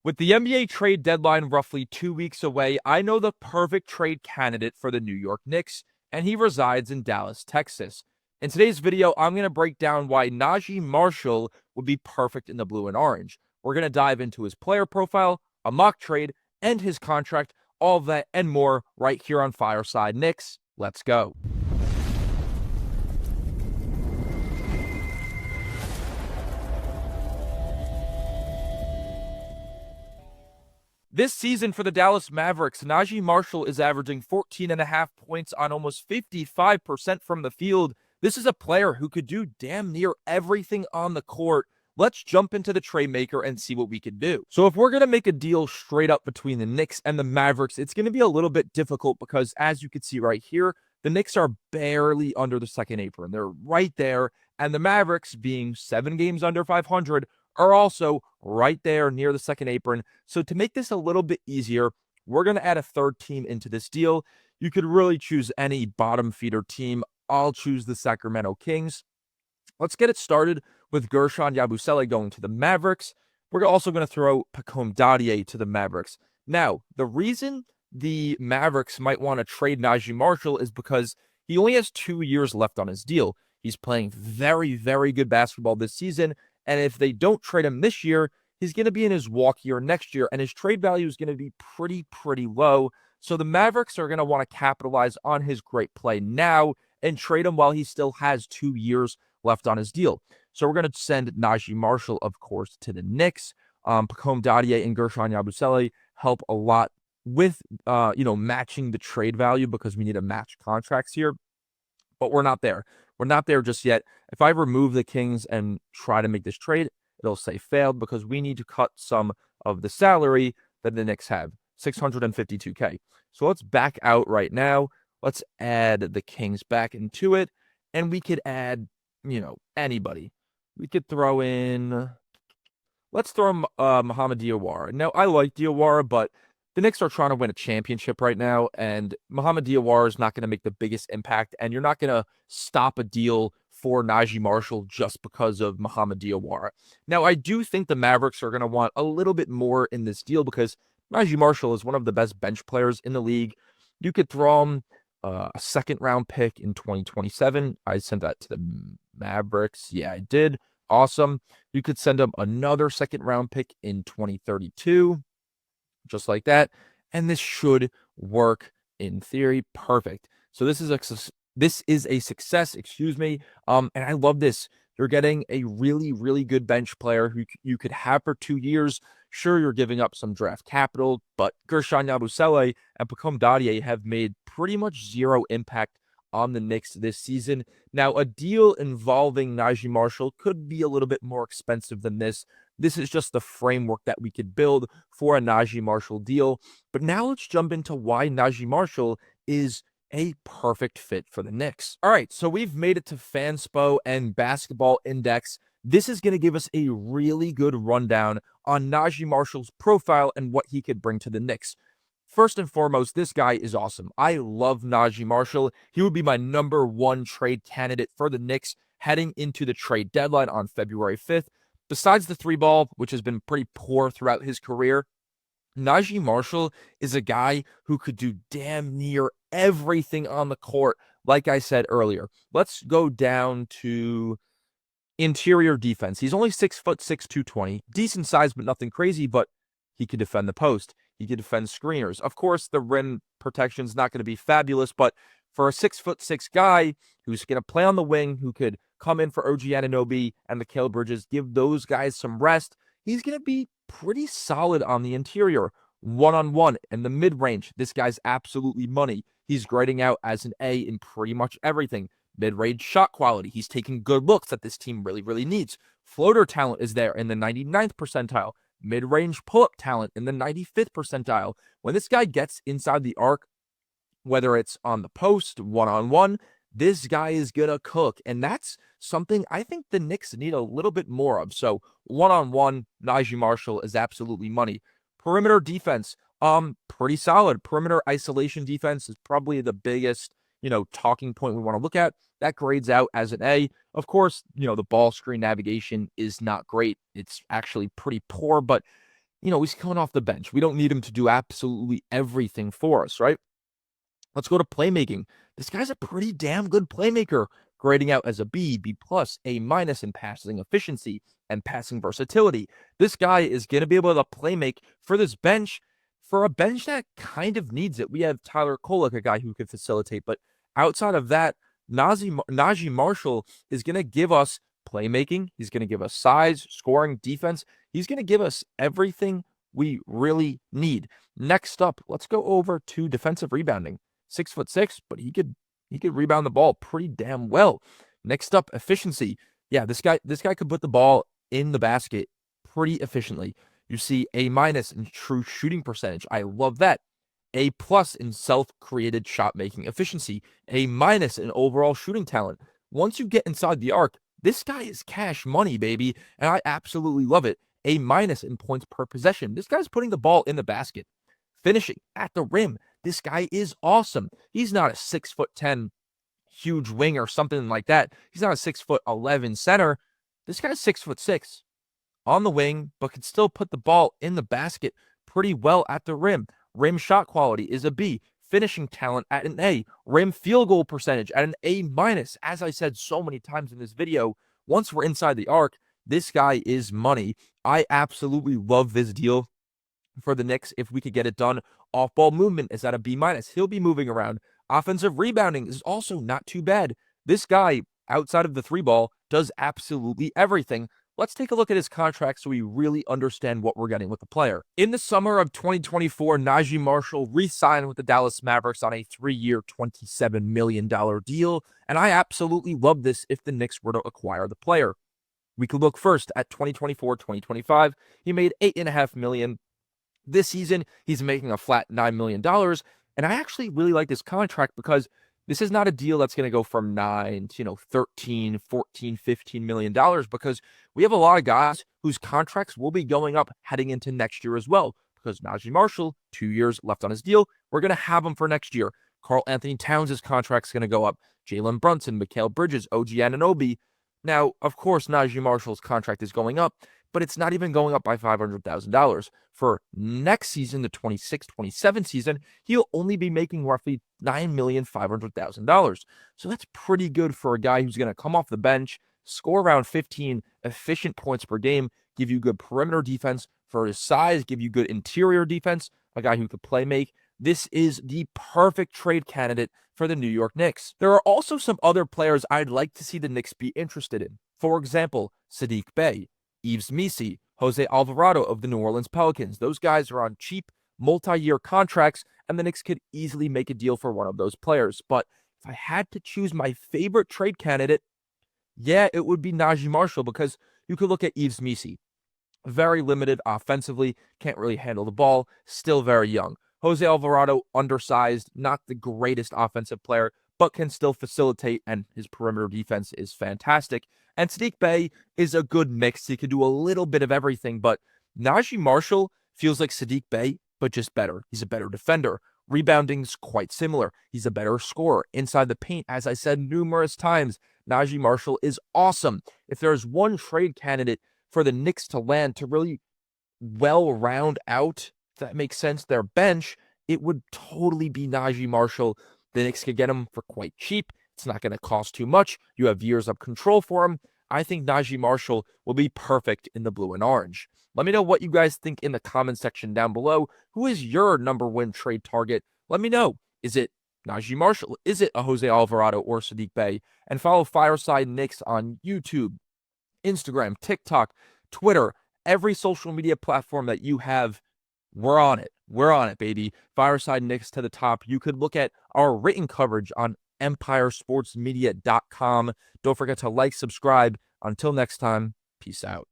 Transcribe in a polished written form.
With the NBA trade deadline roughly 2 weeks away, I know the perfect trade candidate for the New York Knicks, and he resides in Dallas, Texas. In today's video, I'm going to break down why Naji Marshall would be perfect in the blue and orange. We're going to dive into his player profile, a mock trade, and his contract, all of that and more right here on Fireside Knicks. Let's go. This season for the Dallas Mavericks, Naji Marshall is averaging 14.5 points on almost 55% from the field. This is a player who could do damn near everything on the court. Let's jump into the trade maker and see what we can do. So if we're going to make a deal straight up between the Knicks and the Mavericks, it's going to be a little bit difficult because as you can see right here, the Knicks are barely under the second apron. They're right there. And the Mavericks, being 7 games under 500, are also right there near the second apron. So to make this a little bit easier, we're going to add a third team into this deal. You could really choose any bottom feeder team. I'll choose the Sacramento Kings. Let's get it started with Guerschon Yabusele going to the Mavericks. We're also going to throw Pacome Dadier to the Mavericks. Now, the reason the Mavericks might want to trade Naji Marshall is because he only has 2 years left on his deal. He's playing very, very good basketball this season. And if they don't trade him this year, he's going to be in his walk year next year, and his trade value is going to be pretty low. So the Mavericks are going to want to capitalize on his great play now and trade him while he still has 2 years left on his deal. So we're going to send Naji Marshall, of course, to the Knicks. Pacome Dadier and Guerschon Yabusele help a lot with, matching the trade value because we need to match contracts here. But we're not there. We're not there just yet. If I remove the Kings and try to make this trade, it'll say failed because we need to cut some of the salary that the Knicks have, $652K. So let's back out right now. Let's add the Kings back into it, and we could add, anybody. We could throw in, let's throw Mohamed Diawara. Now, I like Diawara, but the Knicks are trying to win a championship right now, and Mohamed Diawara is not going to make the biggest impact, and you're not going to stop a deal for Naji Marshall just because of Mohamed Diawara. Now, I do think the Mavericks are going to want a little bit more in this deal because Naji Marshall is one of the best bench players in the league. You could throw him a second-round pick in 2027. I sent that to the Mavericks. Yeah, I did. Awesome. You could send him another second-round pick in 2032. Just like that, and this should work in theory. Perfect. So this is a success, and I love this. You're getting a really good bench player who you could have for 2 years. Sure, you're giving up some draft capital, but Guerschon Yabusele and Pacome Dadier have made pretty much zero impact on the Knicks this season. Now, a deal involving Naji Marshall could be a little bit more expensive than this. This is just the framework that we could build for a Naji Marshall deal. But now let's jump into why Naji Marshall is a perfect fit for the Knicks. All right, so we've made it to Fanspo and Basketball Index. This is going to give us a really good rundown on Naji Marshall's profile and what he could bring to the Knicks. First and foremost, this guy is awesome. I love Naji Marshall. He would be my #1 trade candidate for the Knicks heading into the trade deadline on February 5th. Besides the 3-ball, which has been pretty poor throughout his career, Naji Marshall is a guy who could do damn near everything on the court, like I said earlier. Let's go down to interior defense. He's only 6'6", 220. Decent size, but nothing crazy, but he could defend the post. He could defend screeners. Of course, the rim protection is not going to be fabulous, but for a 6'6" guy who's going to play on the wing, who could come in for OG Anunoby and Mikal Bridges, give those guys some rest, he's going to be pretty solid on the interior. One-on-one in the mid-range, this guy's absolutely money. He's grading out as an A in pretty much everything. Mid-range shot quality, he's taking good looks that this team really needs. Floater talent is there in the 99th percentile. Mid-range pull-up talent in the 95th percentile. When this guy gets inside the arc, whether it's on the post, one-on-one, this guy is going to cook. And that's something I think the Knicks need a little bit more of. So one-on-one, Naji Marshall is absolutely money. Perimeter defense, pretty solid. Perimeter isolation defense is probably the biggest, talking point we want to look at. That grades out as an A. Of course, the ball screen navigation is not great. It's actually pretty poor, but he's coming off the bench. We don't need him to do absolutely everything for us, right? Let's go to playmaking. This guy's a pretty damn good playmaker, grading out as a B, B plus, A minus in passing efficiency and passing versatility. This guy is going to be able to playmake for this bench, for a bench that kind of needs it. We have Tyler Kolek, a guy who can facilitate, but outside of that, Naji Marshall is going to give us playmaking. He's going to give us size, scoring, defense. He's going to give us everything we really need. Next up, let's go over to defensive rebounding. 6'6", but he could rebound the ball pretty damn well. Next up, efficiency. Yeah, this guy could put the ball in the basket pretty efficiently. You see A minus in true shooting percentage. I love that. A plus in self-created shot making efficiency. A minus in overall shooting talent. Once you get inside the arc, this guy is cash money, baby, and I absolutely love it. A minus in points per possession. This guy's putting the ball in the basket. Finishing at the rim. This guy is awesome. He's not a 6'10" huge wing or something like that. He's not a 6'11" center. This guy's 6'6" on the wing, but can still put the ball in the basket pretty well at the rim. Rim shot quality is a B. Finishing talent at an A. Rim field goal percentage at an A minus. As I said so many times in this video, once we're inside the arc, this guy is money. I absolutely love this deal for the Knicks if we could get it done. Off-ball movement is at a B minus. He'll be moving around. Offensive rebounding is also not too bad. This guy, outside of the three ball, does absolutely everything. Let's take a look at his contract so we really understand what we're getting with the player. In the summer of 2024, Naji Marshall re-signed with the Dallas Mavericks on a 3-year, $27 million deal, and I absolutely love this if the Knicks were to acquire the player. We could look first at 2024-2025. He made $8.5 million. This season, he's making a flat $9 million, and I actually really like this contract because this is not a deal that's going to go from 9 to, 13, 14, $15 million because we have a lot of guys whose contracts will be going up heading into next year as well. Because Naji Marshall, 2 years left on his deal, we're going to have him for next year. Karl Anthony Towns' contract's going to go up. Jalen Brunson, Mikal Bridges, OG Anunoby. Now, of course, Naji Marshall's contract is going up, but it's not even going up by $500,000. For next season, the 26-27 season, he'll only be making roughly $9,500,000. So that's pretty good for a guy who's going to come off the bench, score around 15 efficient points per game, give you good perimeter defense for his size, give you good interior defense, a guy who could play make. This is the perfect trade candidate for the New York Knicks. There are also some other players I'd like to see the Knicks be interested in. For example, Saddiq Bey, Yves Missi, Jose Alvarado of the New Orleans Pelicans. Those guys are on cheap, multi-year contracts, and the Knicks could easily make a deal for one of those players. But if I had to choose my favorite trade candidate, yeah, it would be Naji Marshall because you could look at Yves Missi. Very limited offensively, can't really handle the ball, still very young. Jose Alvarado, undersized, not the greatest offensive player, but can still facilitate, and his perimeter defense is fantastic. And Saddiq Bey is a good mix. He can do a little bit of everything, but Naji Marshall feels like Saddiq Bey, but just better. He's a better defender. Rebounding's quite similar. He's a better scorer. Inside the paint, as I said numerous times, Naji Marshall is awesome. If there's one trade candidate for the Knicks to land to really well round out, if that makes sense, their bench, it would totally be Naji Marshall. The Knicks could get him for quite cheap. It's not going to cost too much. You have years of control for him. I think Naji Marshall will be perfect in the blue and orange. Let me know what you guys think in the comment section down below. Who is your number one trade target? Let me know. Is it Naji Marshall? Is it a Jose Alvarado or Saddiq Bey? And follow Fireside Knicks on YouTube, Instagram, TikTok, Twitter, every social media platform that you have. We're on it. We're on it, baby. Fireside Knicks to the top. You could look at our written coverage on empiresportsmedia.com. Don't forget to like, subscribe. Until next time, peace out.